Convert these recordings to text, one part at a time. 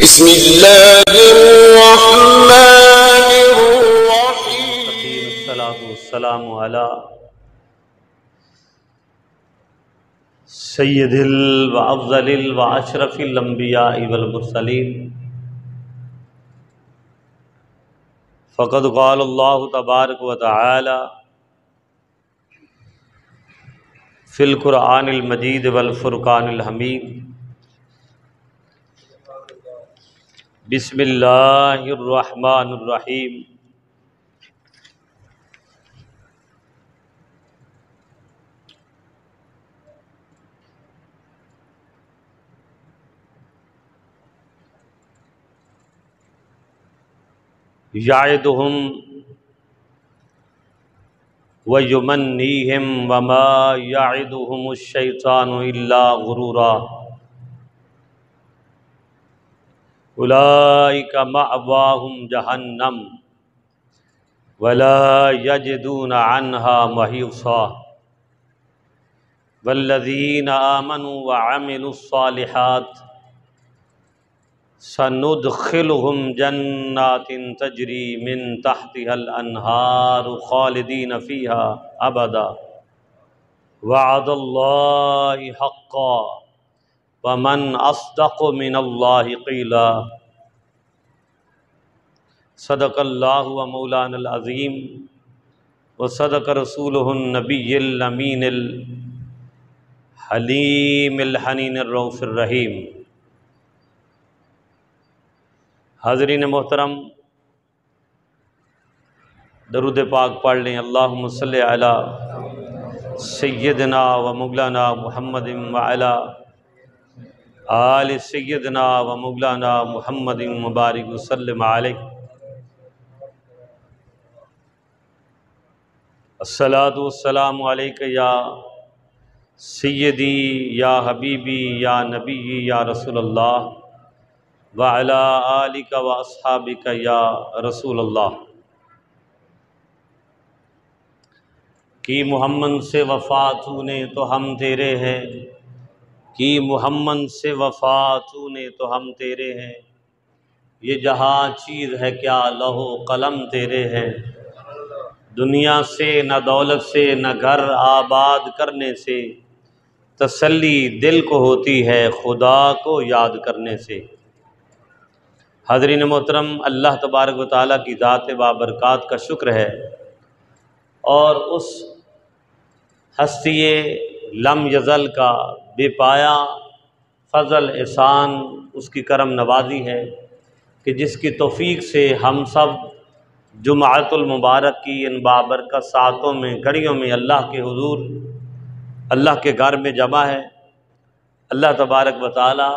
बिस्मिल्लाहिर्रहमानिर्रहीम। अस्सलामु अला सय्यदिल व अफ़ज़लिल व अशरफिल अंबिया'i वल मुरसलीन। फ़क़द क़ाल अल्लाहु तबारक व तआला फ़िल क़ुरआनिल मजीद वल फ़ुरक़ानिल हमीद। बिस्मिल्लाहिर्रहमानिर्रहीम। याइदुहुम व युमन्नीहिम वमा याइदुहुमुश्शैतानु इल्ला गुरूरा। उलाइका मअवाहुम जहन्नम वला यजिदूना अन्हा महीसा। वल्लज़ीना आमनू व अमिलुस्सालिहात सनुदखिलुहुम जन्नातिन तजरी मिन तहतिहल अन्हारु खालिदीन फ़ीहा अबदा वअदल्लाहि हक़्क़ा वमन अस्दक़ु मिनल्लाहि क़ीला। सदक़ल्लाहु व मौलानल अज़ीम व सदक़ रसूलुहुन नबिय्युल अमीनुल हलीमुल हनीनुर रऊफ़ुर रहीम। हाज़रीन मोहतरम, दरूद पाक पढ़ लें। अल्लाहुम्मा सल्लि अला सय्यिदना व मौलाना मुहम्मदिन व अला आलि सय्यिदना व मौलाना मुहम्मदिन मुबारिक वसल्लम अलैहि। अस्सलातु वस्सलामु अलैका या सय्यदी या हबीबी या नबी या रसूलल्लाह व अला आलिका व अस्हाबिका या रसूलल्लाह। कि मुहम्मद से वफ़ा तूने तो हम तेरे हैं, कि मुहम्मद से वफ़ा तूने तो हम तेरे हैं। ये जहाँ चीज़ है क्या लहो कलम तेरे हैं। दुनिया से न दौलत से न घर आबाद करने से तसल्ली दिल को होती है खुदा को याद करने से। हाज़रीन मोहतरम, अल्लाह तबारक व तआला की ज़ात बाबरकात का शुक्र है और उस हस्तिए लम यज़ल का बेपाया फ़ज़ल एहसान उसकी करम नवाज़ी है कि जिसकी तौफ़ीक़ से हम सब जुमाअतुल मुबारक की इन बाबरकत सातों में घड़ियों में अल्लाह के हुज़ूर अल्लाह के घर में जमा है। अल्लाह तबारक व तआला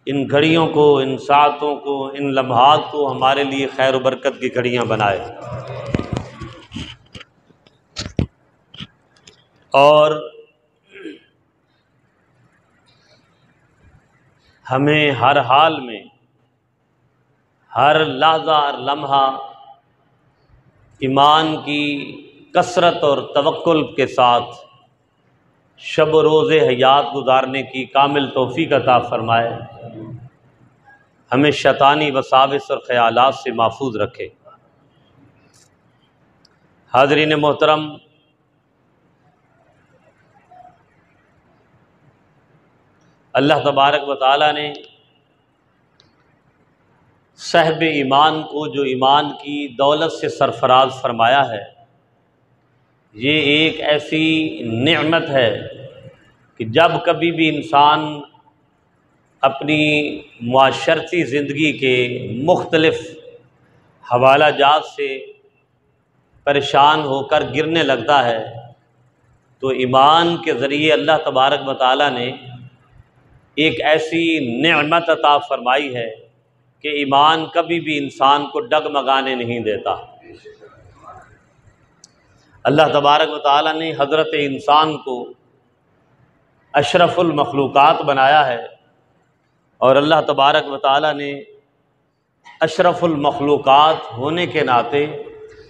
इन घड़ियों को, इन सातों को, इन लम्हात को हमारे लिए खैर व बरकत की घड़ियाँ बनाए और हमें हर हाल में, हर लहज़ा, हर लम्हा ईमान की कसरत और तवक्कुल के साथ शब रोज़े हयात गुजारने की कामिल तौफ़ीक़ अता फ़रमाए। हमें शैतानी वसाविस और ख़यालात से महफूज रखे। हाज़रीन मोहतरम, अल्लाह तबारक व तआला ने साहिब ईमान को जो ईमान की दौलत से सरफराज फरमाया है, ये एक ऐसी नेमत है कि जब कभी भी इंसान अपनी मुआशरती ज़िंदगी के मुख्तलिफ़ हवाला जात से परेशान होकर गिरने लगता है तो ईमान के ज़रिए अल्लाह तबारक व तआला ने एक ऐसी नेमत अता फ़रमाई है कि ईमान कभी भी इंसान को डगमगाने नहीं देता। अल्लाह तबारक व तआला ने हज़रत इंसान को अशरफुल मखलूक़ात बनाया है और अल्लाह तबारक व तआला ने अशरफुल मखलूक़ात होने के नाते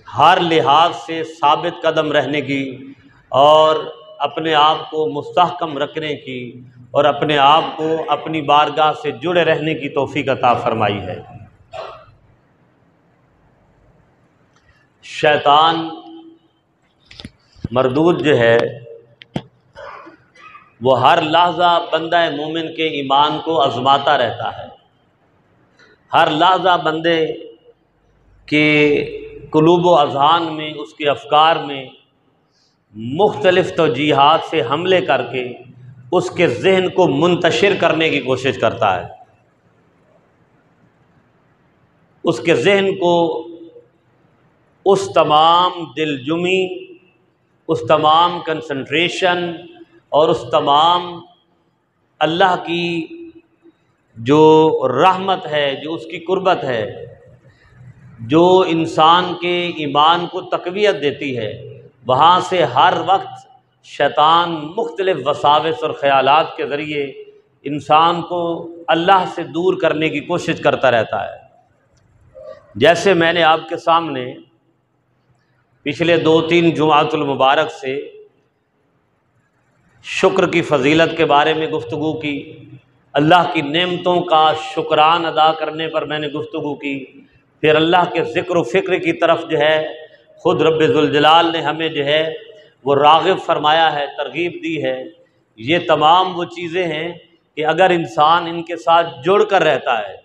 हर लिहाज से साबित कदम रहने की और अपने आप को मुस्तहकम रखने की और अपने आप को अपनी बारगाह से जुड़े रहने की तौफीक अता फरमाई है। शैतान मरदूद जो है वो हर लहज़ा बंदा मोमिन के ईमान को आज़माता रहता है। हर लहज़ा बंदे के कुलूब व अज़हान में, उसके अफ़कार में मुख्तलिफ़ तौजीहात से हमले करके उसके ज़हन को मुंतशिर करने की कोशिश करता है। उसके ज़हन को उस तमाम दिलजुमी, उस तमाम कंसंट्रेशन और उस तमाम अल्लाह की जो रहमत है, जो उसकी कुर्बत है, जो इंसान के ईमान को तक़वियत देती है, वहाँ से हर वक्त शैतान मुख्तलिफ़ वसाविस और ख़यालात के ज़रिए इंसान को अल्लाह से दूर करने की कोशिश करता रहता है। जैसे मैंने आपके सामने पिछले 2-3 जुमातुल मुबारक से शुक्र की फ़जीलत के बारे में गुफ्तगू की, अल्लाह की नेमतों का शुक्रान अदा करने पर मैंने गुफ्तगू की, फिर अल्लाह के ज़िक्र व फ़िक्र की तरफ जो है ख़ुद रब्बे ज़ुल जलाल ने हमें जो है वो राग़िब फरमाया है, तरग़ीब दी है। ये तमाम वो चीज़ें हैं कि अगर इंसान इनके साथ जुड़ कर रहता है,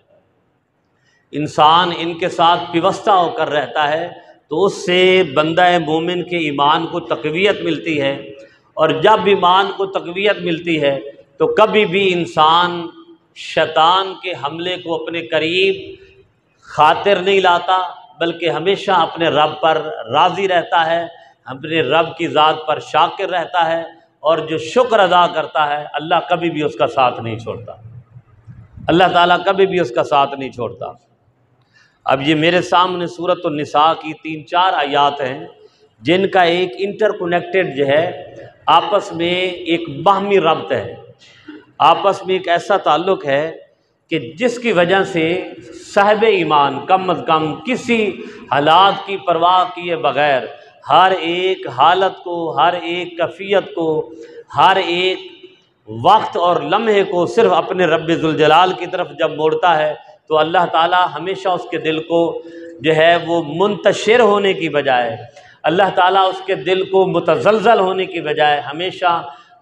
इंसान इनके साथ पिवस्ता होकर रहता है, तो उससे बंदा मोमिन के ईमान को तक़वियत मिलती है। और जब ईमान को तक़वियत मिलती है तो कभी भी इंसान शैतान के हमले को अपने करीब खातिर नहीं लाता, बल्कि हमेशा अपने रब पर राज़ी रहता है, अपने रब की ज़ात पर शाकिर रहता है, और जो शुक्र अदा करता है अल्लाह कभी भी उसका साथ नहीं छोड़ता। अल्लाह ताला कभी भी उसका साथ नहीं छोड़ता। अब ये मेरे सामने सूरत निसा की 3-4 आयात हैं जिनका एक इंटरकनेक्टेड जो है आपस में एक बाहमी रब्त है, आपस में एक ऐसा ताल्लुक़ है कि जिसकी वजह से साहिब ईमान कम अज़ कम किसी हालात की परवाह किए बग़ैर हर एक हालत को, हर एक कैफियत को, हर एक वक्त और लम्हे को सिर्फ़ अपने रब्बे ज़ुल जलाल की तरफ जब मोड़ता है तो अल्लाह ताला हमेशा उसके दिल को जो है वो मुंतशिर होने की बजाय, अल्लाह ताला उसके दिल को मुतज़लज़ल होने की बजाय हमेशा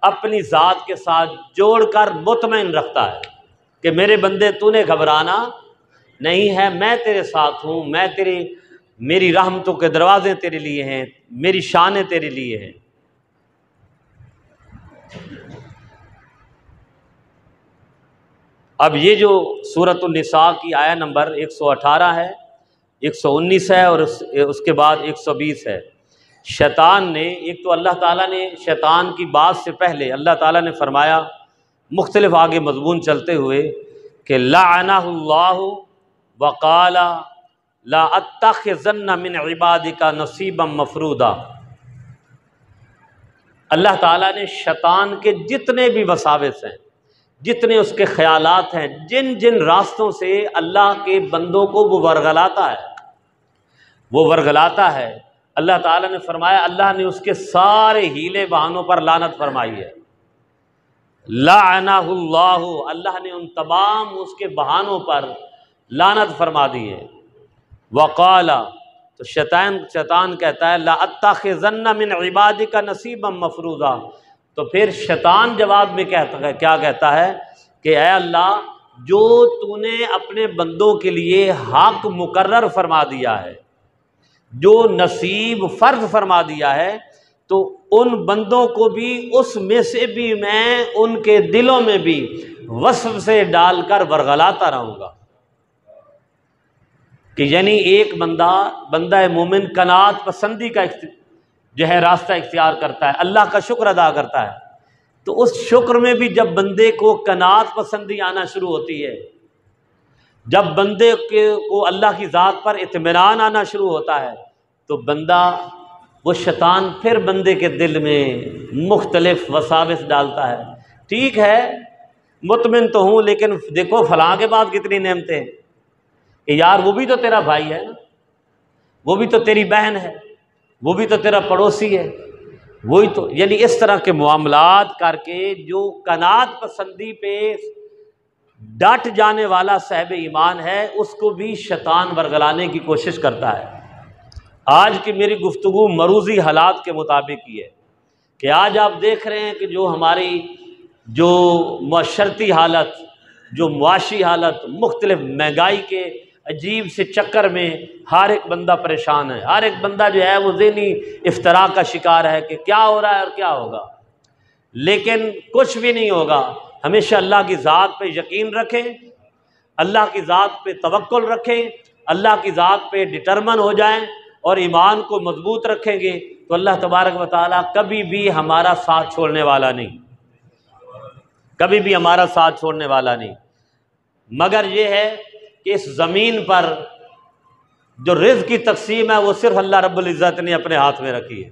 अपनी ज़ात के साथ जोड़कर मुतमईन रखता है कि मेरे बंदे तूने घबराना नहीं है, मैं तेरे साथ हूँ, मैं मेरी रहमतों के दरवाज़े तेरे लिए हैं, मेरी शानें तेरे लिए हैं। अब ये जो सूरत निसा की आया नंबर 118 है, 119 है और उसके बाद 120 है। शैतान ने, एक तो अल्लाह ताला ने शैतान की बात से पहले अल्लाह ताला ने फरमाया मुख्तलिफ आगे मज़मून चलते हुए कि लअनहुल्लाहु वक़ाला ला अत्तख़िज़न्ना मिन इबादिका नसीबम मफ़रूदा। अल्लाह ताला ने शैतान के जितने भी वसाविस हैं, जितने उसके ख़यालात हैं, जिन जिन रास्तों से अल्लाह के बंदों को वो वरगलाता है, अल्लाह ताला ने फरमाया अल्लाह ने उसके सारे हीले बहानों पर लानत फरमाई है। लअनहुल्लाहु, अल्लाह ने उन तमाम उसके बहानों पर लानत फरमा दी है। वक़ाला, तो शैतान कहता है ला अत्तख़िज़न्ना मिन इबादिका नसीबम मफ़रूज़ा। तो फिर शैतान जवाब में क्या कहता है कि ऐ अल्लाह, जो तूने अपने बंदों के लिए हक़ मुकर्रर फरमा दिया है, जो नसीब फ़र्ज़ फरमा दिया है, तो उन बंदों को भी उसमें से भी मैं उनके दिलों में भी वस्व से डालकर वरगलाता रहूँगा। कि यानी एक बंदा मोमिन कनात पसंदी का जो है रास्ता इख्तियार करता है, अल्लाह का शुक्र अदा करता है, तो उस शुक्र में भी जब बंदे को कनात पसंदी आना शुरू होती है, जब बंदे को अल्लाह की ज़ात पर इत्मीनान आना शुरू होता है, तो बंदा, वो शैतान फिर बंदे के दिल में मुख्तलिफ वसाविस डालता है। ठीक है, मुतमिन तो हूँ, लेकिन देखो फलां के बाद कितनी नेमतें कि यार वो भी तो तेरा भाई है ना, वो भी तो तेरी बहन है, वो भी तो तेरा पड़ोसी है, वही तो, यानी इस तरह के मामलात करके जो कनात पसंदी पे डट जाने वाला साहिब ईमान है, उसको भी शैतान बरगलाने की कोशिश करता है। आज की मेरी गुफ्तगू मरूजी हालात के मुताबिक ही है कि आज आप देख रहे हैं कि जो हमारी जो माशरती हालत, जो मुआशी हालत, मुख्तलिफ महंगाई के अजीब से चक्कर में हर एक बंदा परेशान है। हर एक बंदा जो है वो ज़हनी इफ्तरा का शिकार है कि क्या हो रहा है और क्या होगा, लेकिन कुछ भी नहीं होगा। हमेशा अल्लाह की ज़ात पे यकीन रखें, अल्लाह की ज़ात पे तवक्कुल रखें, अल्लाह की ज़ात पे डिटरमन हो जाएं और ईमान को मजबूत रखेंगे तो अल्लाह तबारक व तआला कभी भी हमारा साथ छोड़ने वाला नहीं, कभी भी हमारा साथ छोड़ने वाला नहीं। मगर ये है कि इस ज़मीन पर जो रिज़्क़ की तक़सीम है वो सिर्फ अल्लाह रब्बुल इज़्ज़त ने अपने हाथ में रखी है।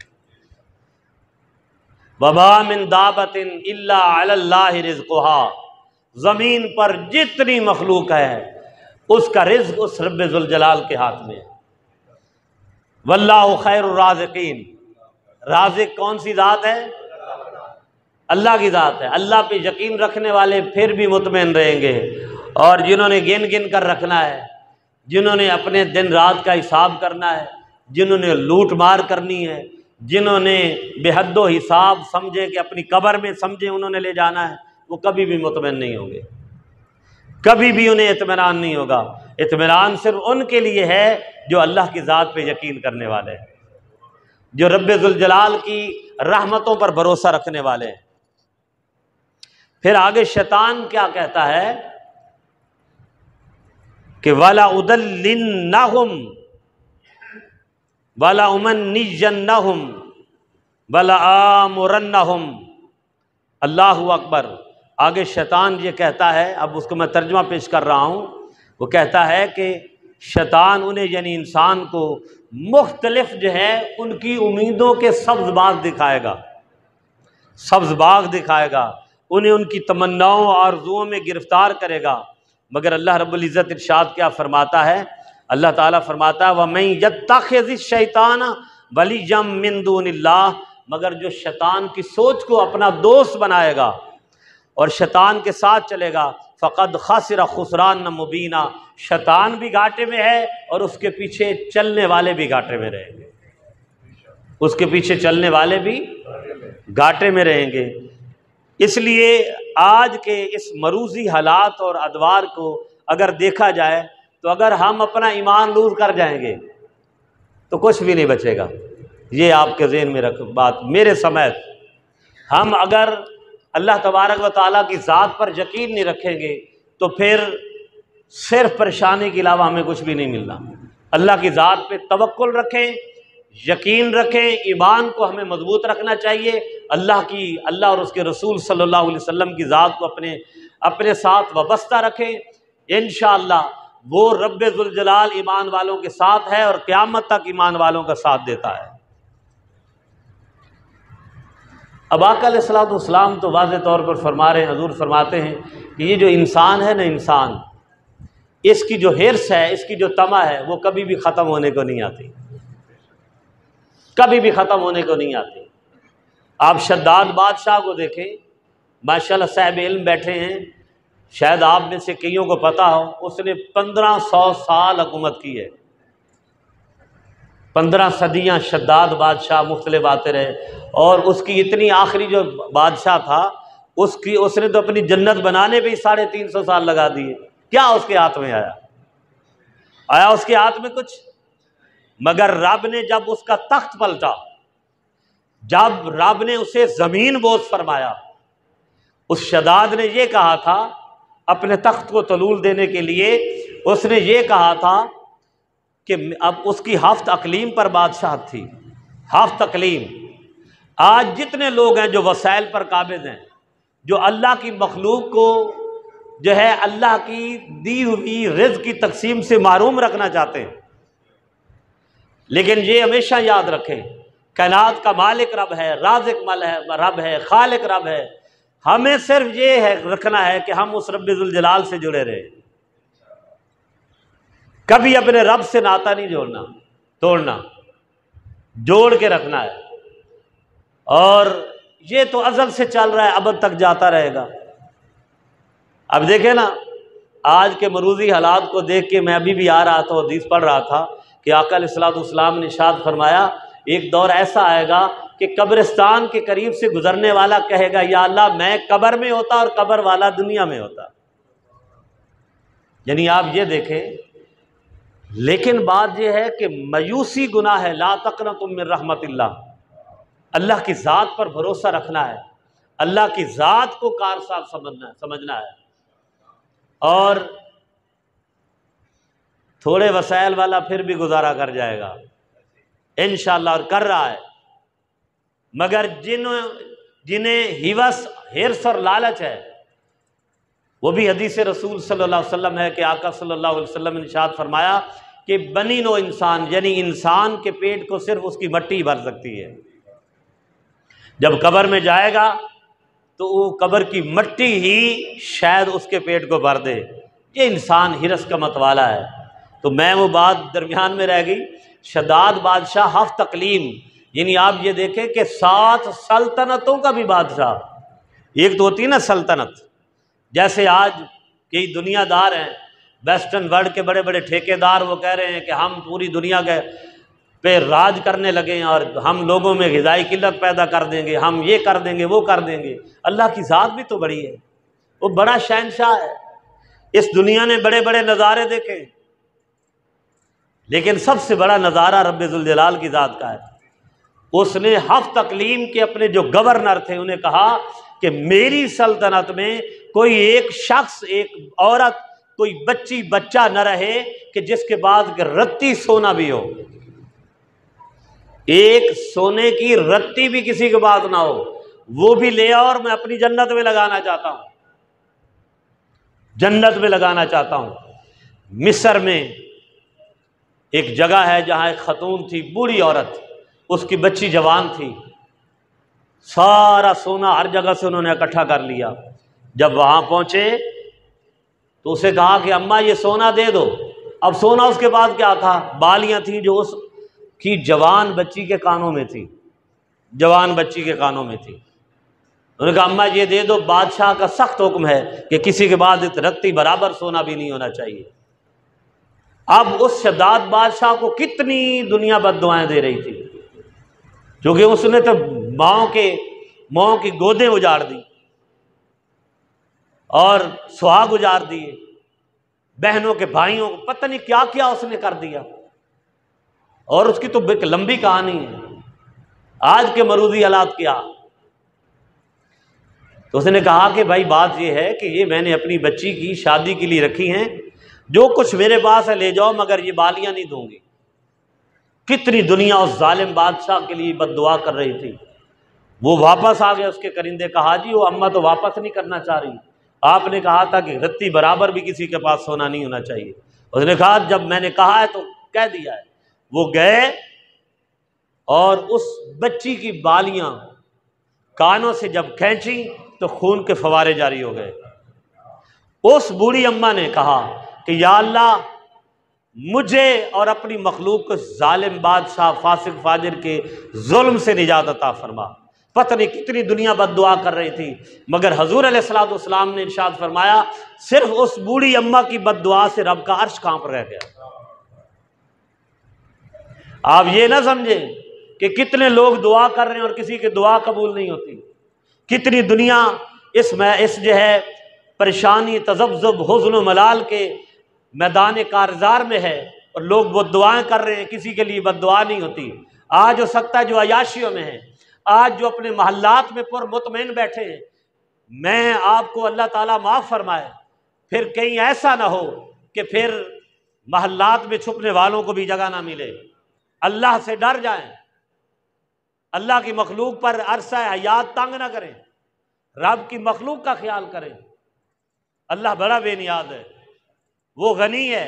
वमा मिन दाबतिन इल्ला अलल्लाहि रिज़्क़ुहा, ज़मीन पर जितनी मखलूक है उसका रिज़्क़ उस रब्बे ज़ुल जलाल के हाथ में है। वल्लाहु खैरुर राज़िक़ीन, राज़िक़ कौन सी ज़ात है? अल्लाह की ज़ात है। अल्लाह पे यकीन रखने वाले फिर भी मुतमईन रहेंगे, और जिन्होंने गिन गिन कर रखना है, जिन्होंने अपने दिन रात का हिसाब करना है, जिन्होंने लूट मार करनी है, जिन्होंने बेहद्दो हिसाब समझे कि अपनी कब्र में समझे उन्होंने ले जाना है, वो कभी भी मुतमईन नहीं होंगे, कभी भी उन्हें इत्मीनान नहीं होगा। इत्मीनान सिर्फ उनके लिए है जो अल्लाह की ज़ात पे यकीन करने वाले हैं, जो रब्बे ज़ुल जलाल की रहमतों पर भरोसा रखने वाले हैं। फिर आगे शैतान क्या कहता है कि वला उदल्लिन्नहुम वला उमन्नियन्नहुम वला आमुरन्नहुम। अल्लाहु अकबर। आगे शैतान ये कहता है, अब उसको मैं तर्जुमा पेश कर रहा हूँ। वो कहता है कि शैतान उन्हें यानी इंसान को मुख्तलिफ जो है उनकी उम्मीदों के सब्ज़ बाग दिखाएगा, सब्ज़ बाग दिखाएगा, उन्हें उनकी तमन्नाओं और आरज़ुओं में गिरफ्तार करेगा। मगर अल्लाह रब्बुल इज़्ज़त इरशाद क्या फरमाता है? अल्लाह ताला फरमाता है वमन यत्तखिज़िश शैतान वलिय्यम मिन दूनिल्लाह, मगर जो शैतान की सोच को अपना दोस्त बनाएगा और शैतान के साथ चलेगा, फ़क़द खसिर खुसरान मुबीना, शैतान भी घाटे में है और उसके पीछे चलने वाले भी घाटे में रहेंगे, उसके पीछे चलने वाले भी घाटे में रहेंगे। इसलिए आज के इस मरूजी हालात और अदवार को अगर देखा जाए तो अगर हम अपना ईमान लूज़ कर जाएंगे तो कुछ भी नहीं बचेगा। ये आपके ज़हन में रख बात मेरे समेत। हम अगर अल्लाह तबारक व तआला की ज़ात पर यकीन नहीं रखेंगे तो फिर सिर्फ परेशानी के अलावा हमें कुछ भी नहीं मिलना। अल्लाह की ज़ात पे तवक्कुल रखें, यकीन रखें, ईमान को हमें मजबूत रखना चाहिए। अल्लाह और उसके रसूल सल्लल्लाहु अलैहि वसल्लम की ज़ात को अपने साथ वाबस्ता रखें। इंशाअल्लाह वो रब्बे ज़ुल जलाल ईमान वालों के साथ है और क़यामत तक ईमान वालों का साथ देता है। अब आका अलैहिस्सलातु वस्सलाम तो वाज़ेह तौर पर फरमा रहे हैं, हजूर फरमाते हैं कि ये जो इंसान है ना, इंसान, इसकी जो हिर्स है, इसकी जो तमा है, वो कभी भी ख़त्म होने को नहीं आती, कभी भी ख़त्म होने को नहीं आती। आप शद्दाद बादशाह को देखें, माशाल्लाह साहिब इल्म बैठे हैं, शायद आप में से कईयों को पता हो, उसने 1500 साल हुकूमत की है। 15 सदियाँ शद्दाद बादशाह मुख्तलिफ आते रहे, और उसकी इतनी आखिरी जो बादशाह था उसने तो अपनी जन्नत बनाने पे ही 350 साल लगा दिए। क्या उसके हाथ में आया उसके हाथ में कुछ? मगर रब ने जब उसका तख्त पलटा, जब रब ने उसे जमीन बोझ फरमाया, उस शद्दाद ने यह कहा था अपने तख्त को तलूल देने के लिए, उसने ये कहा था कि अब उसकी हफ्त अकलीम पर बादशाह थी, हफ्त अकलीम। आज जितने लोग हैं जो वसाइल पर काबिज हैं, जो अल्लाह की मखलूक को जो है अल्लाह की दी हुई रिज़्क़ की तकसीम से महरूम रखना चाहते हैं, लेकिन ये हमेशा याद रखें कायनात का मालिक रब है, राज़िक रब है, खालिक रब है। हमें सिर्फ ये है रखना है कि हम उस रब्बे ज़ुल जलाल से जुड़े रहे, कभी अपने रब से नाता नहीं तोड़ना, जोड़ के रखना है। और ये तो अज़ल से चल रहा है, अब तक जाता रहेगा। अब देखे ना, आज के मरूजी हालात को देख के मैं अभी भी आ रहा था, हदीस पढ़ रहा था कि आका अलैहिस्सलाम ने इरशाद फरमाया, एक दौर ऐसा आएगा कि कब्रिस्तान के करीब से गुजरने वाला कहेगा, या अल्लाह मैं कब्र में होता और कब्र वाला दुनिया में होता। यानी आप ये देखें। लेकिन बात यह है कि मायूसी गुनाह है। ला तक़नतु मिन रहमतिल्लाह, अल्लाह की ज़ात पर भरोसा रखना है, अल्लाह की ज़ात को कारसाज समझना है। और थोड़े वसाइल वाला फिर भी गुजारा कर जाएगा इंशाअल्लाह, और कर रहा है। मगर जिन्हें हिवस, हिर्स और लालच है, वो भी हदीस रसूल सल्लल्लाहु अलैहि वसल्लम है कि आका सल्लल्लाहु अलैहि वसल्लम ने इरशाद फरमाया कि बनी नो इंसान, यानी इंसान के पेट को सिर्फ उसकी मट्टी भर सकती है। जब कब्र में जाएगा तो वो कब्र की मट्टी ही शायद उसके पेट को भर दे। ये इंसान हिरस का मतवाला है। तो मैं वो बात दरमियान में रह गई। शदाद बादशाह हफ्त तकलीम, यानी आप ये देखें कि 7 सल्तनतों का भी बादशाह। एक तो होती है ना सल्तनत, जैसे आज कई दुनियादार हैं, वेस्टर्न वर्ल्ड के बड़े बड़े ठेकेदार, वो कह रहे हैं कि हम पूरी दुनिया के पे राज करने लगे और हम लोगों में ग़िज़ाई किल्लत पैदा कर देंगे, हम ये कर देंगे, वो कर देंगे। अल्लाह की ज़ात भी तो बड़ी है, वो बड़ा शहंशाह है। इस दुनिया ने बड़े बड़े नज़ारे देखे, लेकिन सबसे बड़ा नज़ारा रब्बे ज़ुल जलाल की ज़ात का है। उसने हफ्त तकलीम के अपने जो गवर्नर थे उन्हें कहा कि मेरी सल्तनत में कोई एक शख्स, एक औरत, कोई बच्ची बच्चा न रहे कि जिसके बाद रत्ती सोना भी हो, एक सोने की रत्ती भी किसी के पास ना हो, वो भी ले आओ और मैं अपनी जन्नत में लगाना चाहता हूं, जन्नत में लगाना चाहता हूं। मिस्र में एक जगह है जहां एक खतून थी, बूढ़ी औरत, उसकी बच्ची जवान थी, सारा सोना हर जगह से उन्होंने इकट्ठा कर लिया। जब वहां पहुंचे तो उसे कहा कि अम्मा ये सोना दे दो। अब सोना उसके पास क्या था, बालियां थी जो उसकी जवान बच्ची के कानों में थी, जवान बच्ची के कानों में थी। उन्होंने कहा अम्मा ये दे दो, बादशाह का सख्त हुक्म है कि किसी के बाद रत्ती बराबर सोना भी नहीं होना चाहिए। अब उस शद्दाद बादशाह को कितनी दुनिया बद्दुआएं दे रही थी, क्योंकि उसने तो माओ की गोदें उजाड़ दी और सुहाग उजाड़ दिए, बहनों के भाइयों को पता नहीं क्या क्या उसने कर दिया। और उसकी तो एक लंबी कहानी है, आज के मरूदी हालात क्या। तो उसने कहा कि भाई बात यह है कि ये मैंने अपनी बच्ची की शादी के लिए रखी हैं, जो कुछ मेरे पास है ले जाओ, मगर ये बालियां नहीं दूंगी। कितनी दुनिया उस जालिम बादशाह के लिए बद्दुआ कर रही थी। वो वापस आ गया, उसके करिंदे कहा जी वो अम्मा तो वापस नहीं करना चाह रही, आपने कहा था कि रत्ती बराबर भी किसी के पास सोना नहीं होना चाहिए। उसने कहा जब मैंने कहा है तो कह दिया है। वो गए और उस बच्ची की बालियां कानों से जब खींची तो खून के फवारे जारी हो गए। उस बूढ़ी अम्मा ने कहा कि या अल्लाह मुझे और अपनी मखलूक को जालिम बादशाह फासिक फाजिर के जुल्म से निजात अता फरमा। पता नहीं कितनी दुनिया बद्दुआ कर रही थी, मगर हजूर अलैहिस्सलाम ने इरशाद फरमाया सिर्फ उस बूढ़ी अम्मा की बद्दुआ से रब का अर्श कांप रह गया। आप ये ना समझें कि कितने लोग दुआ कर रहे हैं और किसी की दुआ कबूल नहीं होती। कितनी दुनिया इस जो है परेशानी, तज़ब्ज़ुब, हुज़्न, मलाल के मैदान कारज़ार में है और लोग वो दुआएं कर रहे हैं, किसी के लिए बद्दुआ नहीं होती। आज हो सकता है जो अयाशियों में है, आज जो अपने महल्लात में पुरमुतमईन बैठे हैं, मैं आपको अल्लाह ताला माफ़ फरमाए, फिर कहीं ऐसा ना हो कि फिर महल्लात में छुपने वालों को भी जगह ना मिले। अल्लाह से डर जाएं, अल्लाह की मखलूक पर अरसा हयात तंग ना करें, रब की मखलूक का ख्याल करें। अल्लाह बड़ा बेनियाज है, वो गनी है,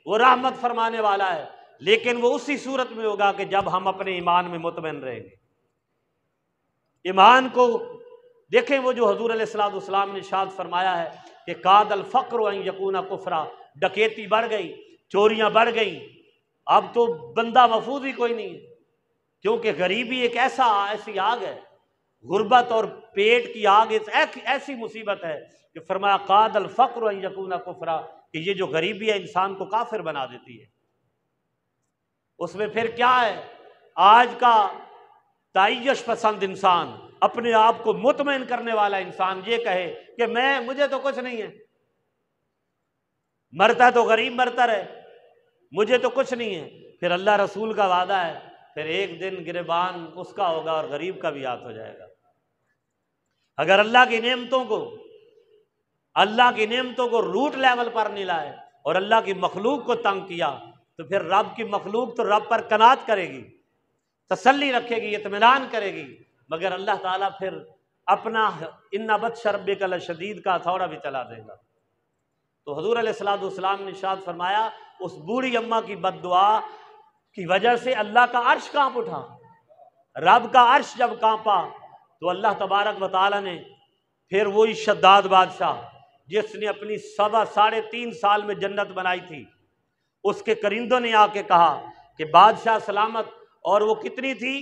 वो रहमत फरमाने वाला है, लेकिन वो उसी सूरत में होगा कि जब हम अपने ईमान में मुतमईन रहेंगे। ईमान को देखें, वो जो हजूर अलैहिस्सलाम ने इरशाद फरमाया है कि कादल फ़क्र अन यकूना कुफ्रा, डकैती बढ़ गई, चोरियां बढ़ गई, अब तो बंदा महफूज ही कोई नहीं है, क्योंकि गरीबी एक ऐसी आग है गुर्बत और पेट की आग ऐसी मुसीबत है कि फरमाया कादल फ़क्र यकूना कुफरा, कि ये जो गरीबी है इंसान को काफिर बना देती है। उसमें फिर क्या है, आज का ताइयश पसंद इंसान, अपने आप को मुतमईन करने वाला इंसान ये कहे कि मुझे तो कुछ नहीं है, मरता तो गरीब मरता रहे, मुझे तो कुछ नहीं है। फिर अल्लाह रसूल का वादा है, फिर एक दिन गिरबान उसका होगा और गरीब का भी हाथ हो जाएगा। अगर अल्लाह की नेमतों को रूट लेवल पर नहीं लाए और अल्लाह की मखलूक को तंग किया, तो फिर रब की मखलूक तो रब पर कनात करेगी, तसल्ली रखेगी, इत्मीनान करेगी, मगर अल्लाह ताला फिर अपना इन्ना बत्श रब्बिक लशदीद का हथौड़ा भी चला देगा। तो हुज़ूर अलैहिस्सलाम ने इरशाद फरमाया, उस बूढ़ी अम्मा की बद्दुआ की वजह से अल्लाह का अर्श कांप उठा। रब का अर्श जब कांपा तो अल्लाह तबारक व तआला ने फिर वही शद्दाद बादशाह जिसने अपनी 3.5 साल में जन्नत बनाई थी, उसके करिंदों ने आके कहा कि बादशाह सलामत, और वो कितनी थी,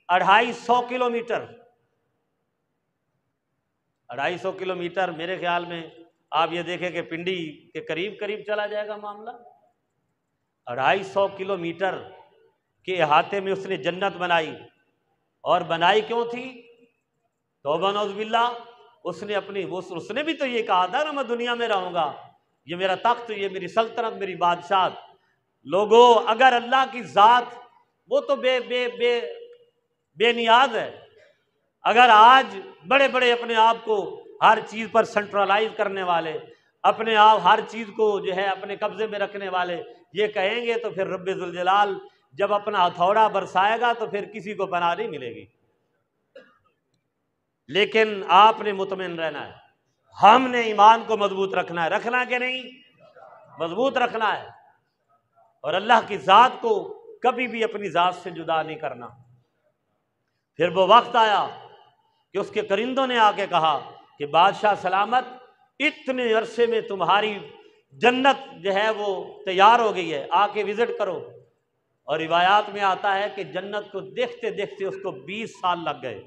250 किलोमीटर। 250 किलोमीटर, मेरे ख्याल में आप ये देखें कि पिंडी के करीब करीब चला जाएगा मामला। 250 किलोमीटर के अहाते में उसने जन्नत बनाई। और बनाई क्यों थी? तौबा नौज़ बिल्लाह, उसने भी तो ये कहा था ना, मैं दुनिया में रहूंगा, ये मेरा तख्त, ये मेरी सल्तनत, मेरी बादशाह। लोगों, अगर अल्लाह की ज़ात वो तो बेनियाज है। अगर आज बड़े बड़े अपने आप को हर चीज़ पर सेंट्रलाइज करने वाले, अपने आप हर चीज़ को जो है अपने कब्जे में रखने वाले ये कहेंगे, तो फिर रब्बे ज़ुल जलाल जब अपना हथौड़ा बरसाएगा तो फिर किसी को पनाह नहीं मिलेगी। लेकिन आपने मुतमईन रहना है, हमने ईमान को मजबूत रखना है। रखना कि नहीं? मजबूत रखना है, और अल्लाह की ज़ात को कभी भी अपनी ज़ात से जुदा नहीं करना। फिर वो वक्त आया कि उसके करिंदों ने आके कहा कि बादशाह सलामत, इतने अरसे में तुम्हारी जन्नत जो है वो तैयार हो गई है, आके विजिट करो। और रिवायात में आता है कि जन्नत को देखते देखते उसको 20 साल लग गए।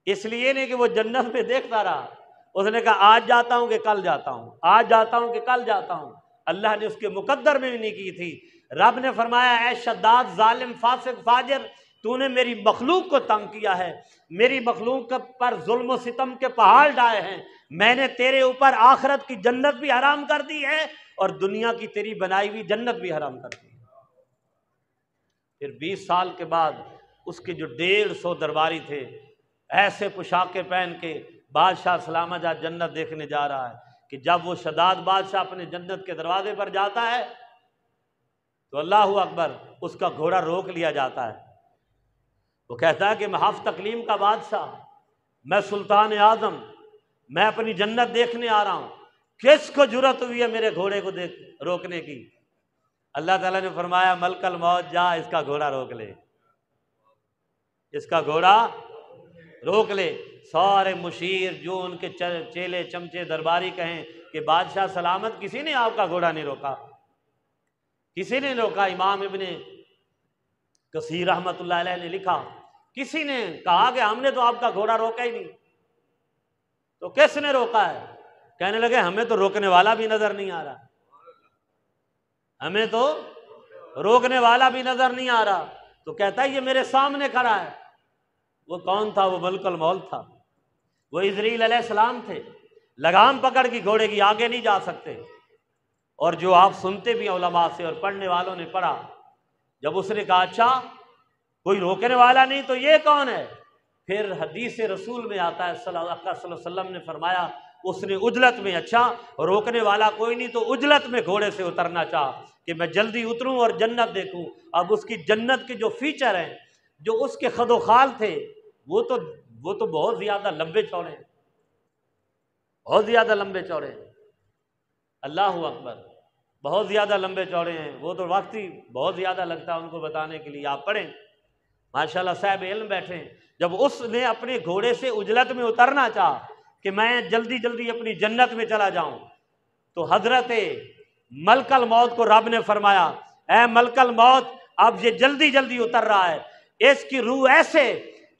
इसलिए नहीं कि वो जन्नत में देखता रहा, उसने कहा आज जाता हूं कि कल जाता हूं, आज जाता हूं कि कल जाता हूं। अल्लाह ने उसके मुकद्दर में भी नहीं की थी। रब ने फरमाया, ऐ शद्दाद, जालिम, फासिक, फाजिर, तूने मेरी मखलूक को तंग किया है, मेरी मखलूक पर जुल्म सितम के पहाड़ डाए हैं। मैंने तेरे ऊपर आखिरत की जन्नत भी हराम कर दी है और दुनिया की तेरी बनाई हुई जन्नत भी हराम कर दी है। फिर 20 साल के बाद उसके जो 150 दरबारी थे, ऐसे पोशाकें पहन के बादशाह सलामत आज जन्नत देखने जा रहा है कि जब वो शद्दाद बादशाह अपने जन्नत के दरवाजे पर जाता है तो अल्लाहु अकबर, उसका घोड़ा रोक लिया जाता है। वो कहता है कि मैं हफ्त तकलीम का बादशाह, मैं सुल्तान आजम, मैं अपनी जन्नत देखने आ रहा हूँ, किसको जुर्रत हुई है मेरे घोड़े को रोकने की? अल्लाह ताला ने फरमाया, मलकल मौत, जा इसका घोड़ा रोक ले, इसका घोड़ा रोक ले। सारे मुशीर जो उनके चेले चमचे दरबारी कहें कि बादशाह सलामत, किसी ने आपका घोड़ा नहीं रोका, किसी ने रोका। इमाम इब्ने कसीर रहमतुल्लाह अलैह ने लिखा, किसी ने कहा कि हमने तो आपका घोड़ा रोका ही नहीं। तो किसने रोका है? कहने लगे, हमें तो रोकने वाला भी नजर नहीं आ रहा, हमें तो रोकने वाला भी नजर नहीं आ रहा। तो कहता है, ये मेरे सामने खड़ा है। वो कौन था? वो मलकुल मौत था, वो इजराइल अलैहिस्सलाम थे। लगाम पकड़ की घोड़े की आगे नहीं जा सकते। और जो आप सुनते भी उलमा से और पढ़ने वालों ने पढ़ा, जब उसने कहा अच्छा कोई रोकने वाला नहीं तो ये कौन है? फिर हदीस रसूल में आता है सल्लल्लाहु अलैहि वसल्लम ने फरमाया, उसने उजलत में, अच्छा रोकने वाला कोई नहीं तो उजलत में घोड़े से उतरना चाह कि मैं जल्दी उतरूं और जन्नत देखूं। अब उसकी जन्नत के जो फीचर हैं, जो उसके खदोखाल थे, वो तो बहुत ज्यादा लंबे चौड़े हैं, बहुत ज्यादा लंबे चौड़े हैं। अल्लाहु अकबर, बहुत ज्यादा लंबे चौड़े हैं। वो तो वक्त ही बहुत ज्यादा लगता है उनको बताने के लिए। आप पढ़ें, माशाल्लाह साहब इल्म बैठे। जब उसने अपने घोड़े से उजलत में उतरना चाहा कि मैं जल्दी जल्दी अपनी जन्नत में चला जाऊं, तो हजरत मलकल मौत को रब ने फरमाया, ऐ मलकल मौत, अब ये जल्दी जल्दी उतर रहा है, इसकी रूह ऐसे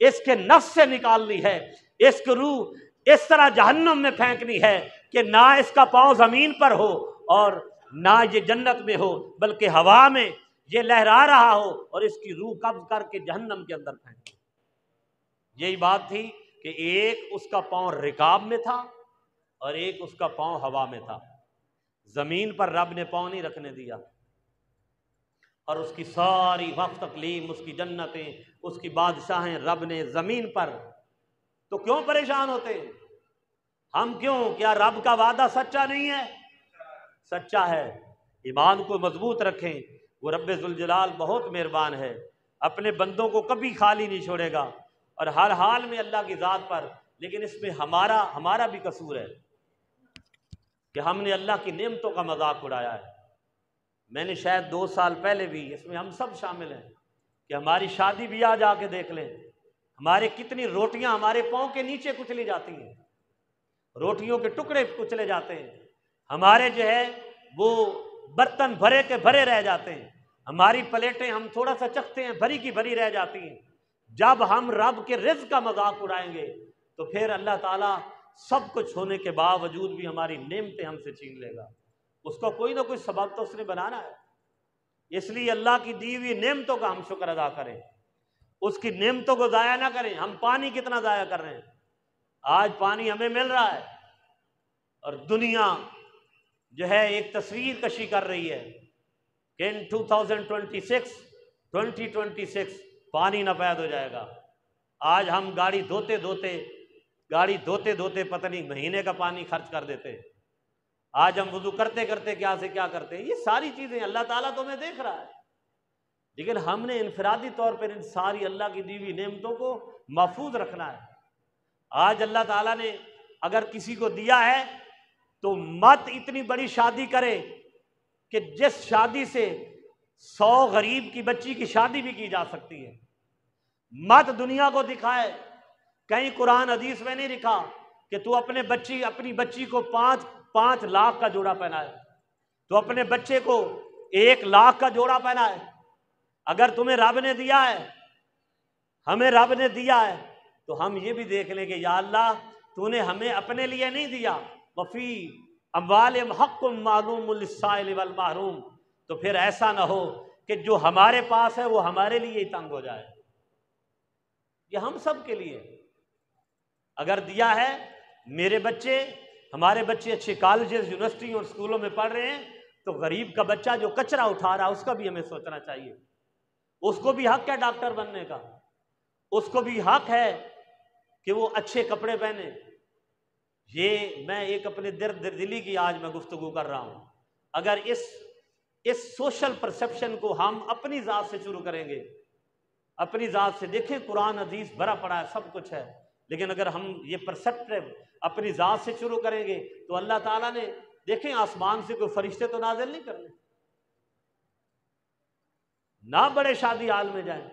इसके नफ्स से निकालनी है, इसकी रूह इस तरह जहन्नम में फेंकनी है कि ना इसका पांव जमीन पर हो और ना ये जन्नत में हो, बल्कि हवा में ये लहरा रहा हो और इसकी रूह कब्ज करके जहन्नम के अंदर फेंके। यही बात थी कि एक उसका पांव रिकाब में था और एक उसका पांव हवा में था। जमीन पर रब ने पांव नहीं रखने दिया और उसकी सारी वक्त तकलीम, उसकी जन्नतें, उसकी बादशाहें रब ने जमीन पर। तो क्यों परेशान होते हैं हम? क्यों? क्या रब का वादा सच्चा नहीं है? सच्चा है। ईमान को मजबूत रखें। वो रब्बे जुल जलाल बहुत मेहरबान है, अपने बंदों को कभी खाली नहीं छोड़ेगा और हर हाल में अल्लाह की ज़ात पर। लेकिन इसमें हमारा भी कसूर है कि हमने अल्लाह की नेमतों का मजाक उड़ाया है। मैंने शायद 2 साल पहले भी, इसमें हम सब शामिल हैं, कि हमारी शादी भी आ जाके देख लें, हमारे कितनी रोटियां हमारे पांव के नीचे कुचली जाती हैं, रोटियों के टुकड़े कुचले जाते हैं, हमारे जो है वो बर्तन भरे के भरे रह जाते हैं, हमारी प्लेटें हम थोड़ा सा चखते हैं भरी की भरी रह जाती हैं। जब हम रब के रिज़्क़ का मजाक उड़ाएंगे तो फिर अल्लाह ताला सब कुछ होने के बावजूद भी हमारी नेमतें हमसे छीन लेगा। उसको कोई ना कोई सबब तो उसने बनाना है। इसलिए अल्लाह की दी हुई नेमतों का हम शुक्र अदा करें, उसकी नेमतों को ज़ाया ना करें। हम पानी कितना ज़ाया कर रहे हैं? आज पानी हमें मिल रहा है और दुनिया जो है एक तस्वीर कशी कर रही है कि इन 2026 पानी नापैद हो जाएगा। आज हम गाड़ी धोते धोते पता नहीं महीने का पानी खर्च कर देते हैं। आज हम वुज़ू करते करते क्या से क्या करते हैं। ये सारी चीज़ें अल्लाह ताला तो हमें देख रहा है, लेकिन हमने इनफरादी तौर पर इन सारी अल्लाह की दी हुई नेमतों को महफूज रखना है। आज अल्लाह ताला ने अगर किसी को दिया है तो मत इतनी बड़ी शादी करे कि जिस शादी से 100 गरीब की बच्ची की शादी भी की जा सकती है। मत दुनिया को दिखाए, कहीं कुरान हदीस में नहीं लिखा कि तू अपनी बच्ची को 5 लाख का जोड़ा पहनाए, तो अपने बच्चे को 1 लाख का जोड़ा पहनाए। अगर तुम्हें रब ने दिया है, हमें रब ने दिया है, तो हम ये भी देख लेंगे या अल्लाह तूने हमें अपने लिए नहीं दिया, वफ़ी अम्वालिहिम हक़्क़ुम मालूमुल लिस्साइल वल महरूम। तो फिर ऐसा ना हो कि जो हमारे पास है वो हमारे लिए ही तंग हो जाए। ये हम सब के लिए अगर दिया है, हमारे बच्चे अच्छे कॉलेजेस, यूनिवर्सिटी और स्कूलों में पढ़ रहे हैं, तो गरीब का बच्चा जो कचरा उठा रहा है उसका भी हमें सोचना चाहिए। उसको भी हक है डॉक्टर बनने का, उसको भी हक है कि वो अच्छे कपड़े पहने। ये मैं एक अपने दिली की आज मैं गुफ्तगू कर रहा हूँ। अगर इस सोशल परसेप्शन को हम अपनी ज़ात से शुरू करेंगे, अपनी ज़ात से देखें, कुरान हदीस भरा पड़ा है, सब कुछ है, लेकिन अगर हम ये परसेप्टिव अपनी ज़ात से शुरू करेंगे तो अल्लाह ताला ने देखें आसमान से कोई फरिश्ते तो नाज़िल नहीं करने, ना बड़े शादी हाल में जाएं,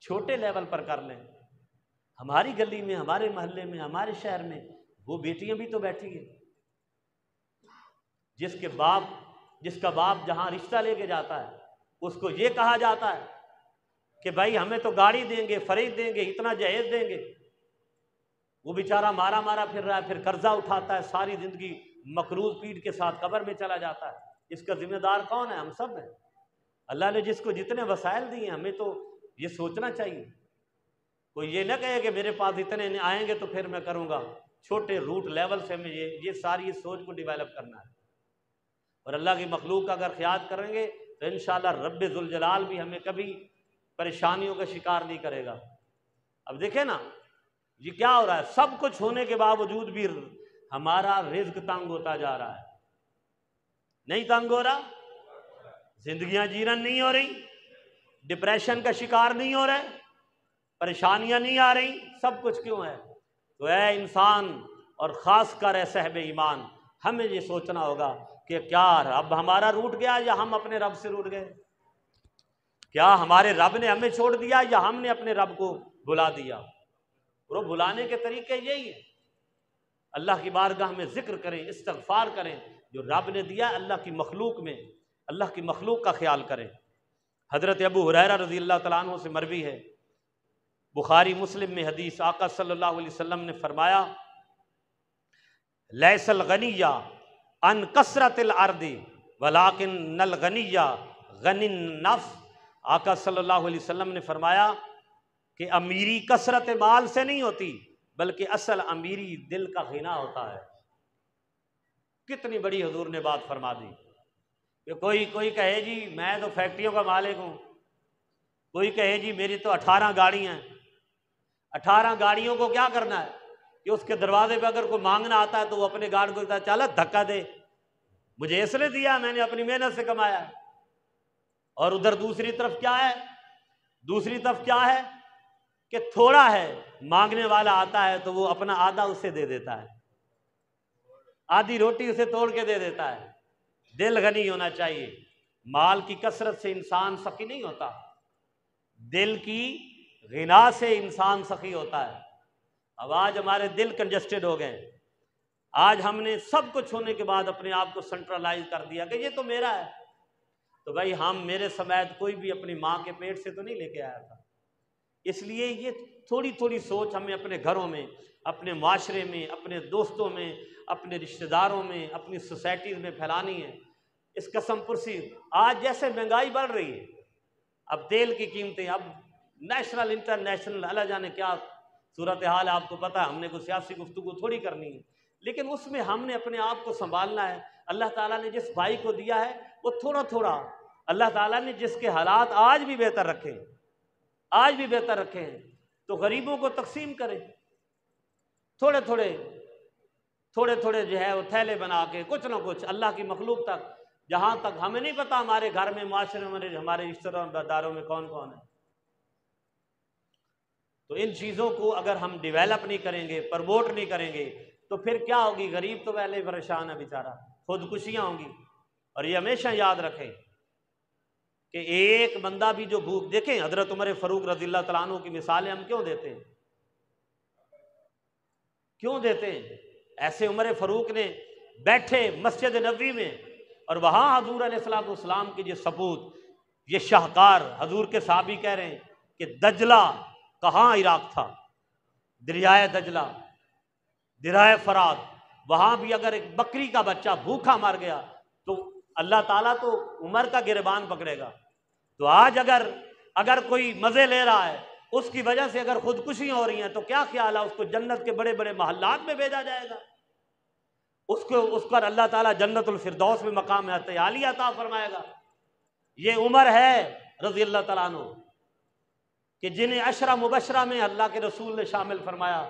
छोटे लेवल पर कर लें। हमारी गली में, हमारे मोहल्ले में, हमारे शहर में वो बेटियां भी तो बैठी हैं जिसका बाप जहां रिश्ता लेके जाता है उसको ये कहा जाता है कि भाई हमें तो गाड़ी देंगे, फरीद देंगे, इतना जहेज देंगे। वो बेचारा मारा मारा फिर रहा है, फिर कर्जा उठाता है, सारी जिंदगी मकरूज पीठ के साथ कब्र में चला जाता है। इसका जिम्मेदार कौन है? हम सब हैं। अल्लाह ने जिसको जितने वसाइल दिए, हमें तो ये सोचना चाहिए। कोई ये ना कहे कि मेरे पास इतने आएंगे तो फिर मैं करूँगा। छोटे रूट लेवल से हमें ये सारी सोच को डेवलप करना है और अल्लाह की मखलूक का अगर ख्याल करेंगे तो इंशाअल्लाह रब्बे जुल जलाल भी हमें कभी परेशानियों का शिकार नहीं करेगा। अब देखें ना, ये क्या हो रहा है, सब कुछ होने के बावजूद भी हमारा रिज्क तंग होता जा रहा है। नहीं तंग हो रहा? जिंदगियां जीरन नहीं हो रही, डिप्रेशन का शिकार नहीं हो रहे, परेशानियां नहीं आ रही, सब कुछ क्यों है? तो ऐ इंसान और ख़ास कर ऐ साहिब ईमान, हमें ये सोचना होगा कि क्या रब हमारा रूठ गया या हम अपने रब से रूठ गए? क्या हमारे रब ने हमें छोड़ दिया या हमने अपने रब को भुला दिया? और भुलाने के तरीके यही है, अल्लाह की बारगाह में जिक्र करें, इस्तग़फ़ार करें, जो रब ने दिया अल्लाह की मखलूक में, अल्लाह की मखलूक का ख्याल करें। हज़रत अबू हुरैरा रज़ी अल्लाह तआला अन्हु से मरवी है, बुखारी मुस्लिम में हदीस, आका सल्लल्लाहु अलैहि वसल्लम ने फरमाया, लैसल गनिया अन कसरतिल अर्दी वलाकिन नल गनिया गनिन नफ्स। आका सल्लल्लाहु अलैहि वसल्लम ने फरमाया कि अमीरी कसरत माल से नहीं होती, बल्कि असल अमीरी दिल का गिना होता है। कितनी बड़ी हुजूर ने बात फरमा दी कि कोई कहे जी मैं तो फैक्ट्रियों का मालिक हूँ, कोई कहे जी मेरी तो 18 गाड़ी हैं। 18 गाड़ियों को क्या करना है कि उसके दरवाजे पे अगर कोई मांगना आता है तो वो अपने गार्ड को कहता है चल धक्का दे, मुझे इसलिए दिया, मैंने अपनी मेहनत से कमाया है। और उधर दूसरी तरफ क्या है कि थोड़ा है, मांगने वाला आता है तो वो अपना आधा उसे दे देता है, आधी रोटी उसे तोड़ के दे देता है। दिल गनी होना चाहिए। माल की कसरत से इंसान सखी नहीं होता, दिल की गिना से इंसान सखी होता है। अब आज हमारे दिल कंजस्टेड हो गए। आज हमने सब कुछ होने के बाद अपने आप को सेंट्रलाइज कर दिया कि ये तो मेरा है। तो भाई हम मेरे समेत कोई भी अपनी माँ के पेट से तो नहीं लेके आया था। इसलिए ये थोड़ी थोड़ी सोच हमें अपने घरों में, अपने माशरे में, अपने दोस्तों में, अपने रिश्तेदारों में, अपनी सोसाइटीज़ में फैलानी है। इस कसम पुरसी आज जैसे महंगाई बढ़ रही है, अब तेल की कीमतें, अब नेशनल इंटरनेशनल अल्लाह जाने क्या सूरत हाल है, आपको पता है। हमने कोई सियासी गुफ्तगू थोड़ी करनी है, लेकिन उसमें हमने अपने आप को संभालना है। अल्लाह ताला ने जिस भाई को दिया है वो थोड़ा थोड़ा, अल्लाह ताला ने जिसके हालात आज भी बेहतर रखे हैं तो गरीबों को तकसीम करें। थोड़े थोड़े जो है वो थैले बना के कुछ ना कुछ अल्लाह की मखलूक तक, जहाँ तक हमें नहीं पता हमारे घर में, माशरे में, हमारे रिश्तेदारों में कौन कौन है। तो इन चीज़ों को अगर हम डेवलप नहीं करेंगे, प्रमोट नहीं करेंगे, तो फिर क्या होगी। गरीब तो पहले परेशान है बेचारा, खुदकुशियाँ होंगी। और ये हमेशा याद रखें कि एक बंदा भी जो भूख, देखें हजरत उमर फारूक रज़ियल्लाहु तआला अन्हु की मिसालें हम क्यों देते हैं। ऐसे उमर फारूक ने बैठे मस्जिद नबवी में और वहाँ हजूर अलैहिस्सलाम की जो सबूत, ये शाहकार हजूर के साहबी कह रहे हैं कि दजला कहाँ इराक था, दरियाए दजला, दरियाए फरात, वहाँ भी अगर एक बकरी का बच्चा भूखा मर गया तो अल्लाह ताला तो उमर का गिरबान पकड़ेगा। तो आज अगर कोई मज़े ले रहा है, उसकी वजह से अगर खुदकुशियाँ हो रही हैं, तो क्या ख्याल है उसको जन्नत के बड़े बड़े महल्लात में भेजा जाएगा, उस पर अल्लाह ताला जन्नतुल फिरदौस में मकाम आली अता फरमाएगा। ये उमर है रज़ियल्लाहु तआला अन्हु कि जिन्हें अशरा मुबशरा में अल्लाह के रसूल ने शामिल फरमाया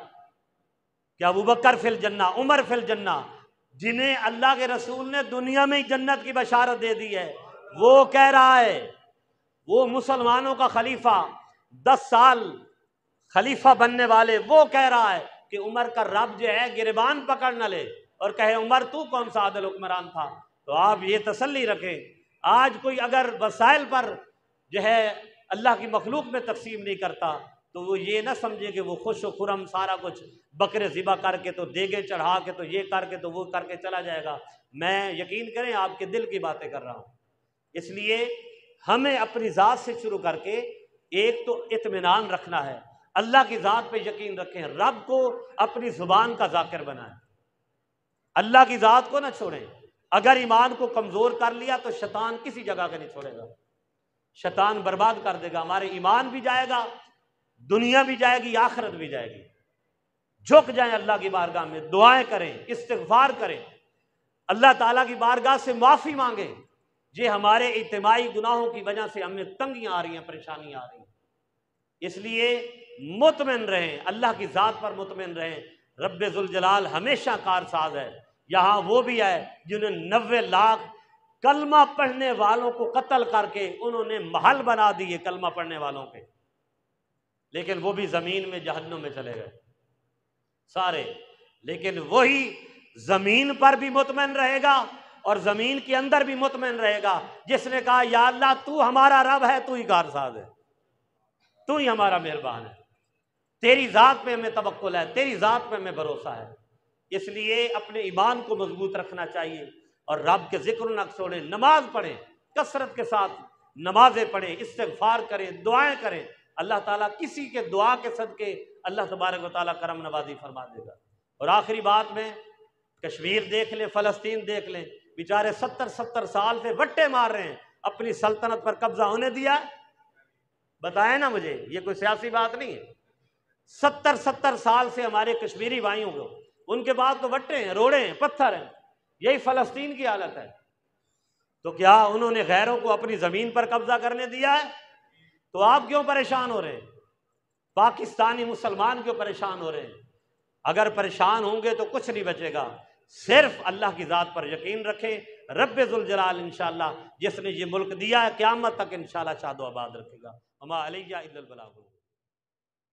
कि अबू बकर फिल जन्ना, उमर फिल जन्ना, जिन्हें अल्लाह के रसूल ने दुनिया में ही जन्नत की बशारत दे दी है। वो कह रहा है, वो मुसलमानों का खलीफा, 10 साल खलीफा बनने वाले, वो कह रहा है कि उमर का रब जो है गिरबान पकड़ न ले और कहे उमर तू कौन सा आदिल हुक्मरान था। तो आप ये तसल्ली रखें, आज कोई अगर वसाइल पर जो है अल्लाह की मखलूक में तकसीम नहीं करता तो वो ये ना समझे कि वो खुश व खुरम सारा कुछ बकरे ज़िबा करके, तो देगे चढ़ा के, तो ये करके, तो वो करके चला जाएगा। मैं यकीन करें आपके दिल की बातें कर रहा हूँ। इसलिए हमें अपनी ज़ात से शुरू करके एक तो इत्मीनान रखना है, अल्लाह की ज़ात पे यकीन रखें, रब को अपनी ज़ुबान का ज़ाकिर बनाएं, अल्लाह की ज़ात को ना छोड़ें। अगर ईमान को कमज़ोर कर लिया तो शैतान किसी जगह का नहीं छोड़ेगा, शैतान बर्बाद कर देगा। हमारे ईमान भी जाएगा, दुनिया भी जाएगी, आखिरत भी जाएगी। झुक जाएं अल्लाह की बारगाह में, दुआएं करें, इस्तिग़फ़ार करें, अल्लाह ताला की बारगाह से माफ़ी मांगें। ये हमारे इज्तिमाई गुनाहों की वजह से हमें तंगियाँ आ रही हैं, परेशानियाँ आ रही हैं। इसलिए मुतमिन रहें, अल्लाह की ज़ात पर मुतमिन रहें। रब्बे ज़ुल जलाल हमेशा कारसाज है। यहाँ वो भी है जिन्होंने 90 लाख कलमा पढ़ने वालों को कत्ल करके उन्होंने महल बना दिए कलमा पढ़ने वालों के, लेकिन वो भी ज़मीन में जहन्नुम में चले गए सारे। लेकिन वही ज़मीन पर भी मुतमिन रहेगा और ज़मीन के अंदर भी मुतमिन रहेगा जिसने कहा या अल्लाह तू हमारा रब है, तू ही कारसाज है, तू ही हमारा मेहरबान है, तेरी ज़ात पे हमें तवक्कुल है, तेरी ज़ात पे हमें भरोसा है। इसलिए अपने ईमान को मजबूत रखना चाहिए और रब के जिक्र न छोड़ें, नमाज पढ़ें, कसरत के साथ नमाजें पढ़ें, इस्तिग़फ़ार करें, दुआएं करें, अल्लाह ताला किसी के दुआ के सदके अल्लाह तबारक व तआला करम नवाजी फरमा देगा। और आखिरी बात में कश्मीर देख लें, फ़लस्तीन देख लें, बेचारे 70-70 साल से वट्टे मार रहे हैं, अपनी सल्तनत पर कब्जा होने दिया? बताएं ना मुझे, ये कोई सियासी बात नहीं है। 70-70 साल से हमारे कश्मीरी भाइयों को, उनके बाद तो वट्टे हैं, रोड़े हैं, पत्थर हैं। यही फ़लस्तीन की हालत है। तो क्या उन्होंने गैरों को अपनी ज़मीन पर कब्जा करने दिया है? तो आप क्यों परेशान हो रहे हैं? पाकिस्तानी मुसलमान क्यों परेशान हो रहे हैं? अगर परेशान होंगे तो कुछ नहीं बचेगा। सिर्फ अल्लाह की ज़ात पर यकीन रखें। रब्बे ज़ुल जलाल इंशाअल्लाह जिसने ये मुल्क दिया है क़यामत तक इंशाअल्लाह शादो आबाद रखेगा। वमा अलैया इल्लल बलाग।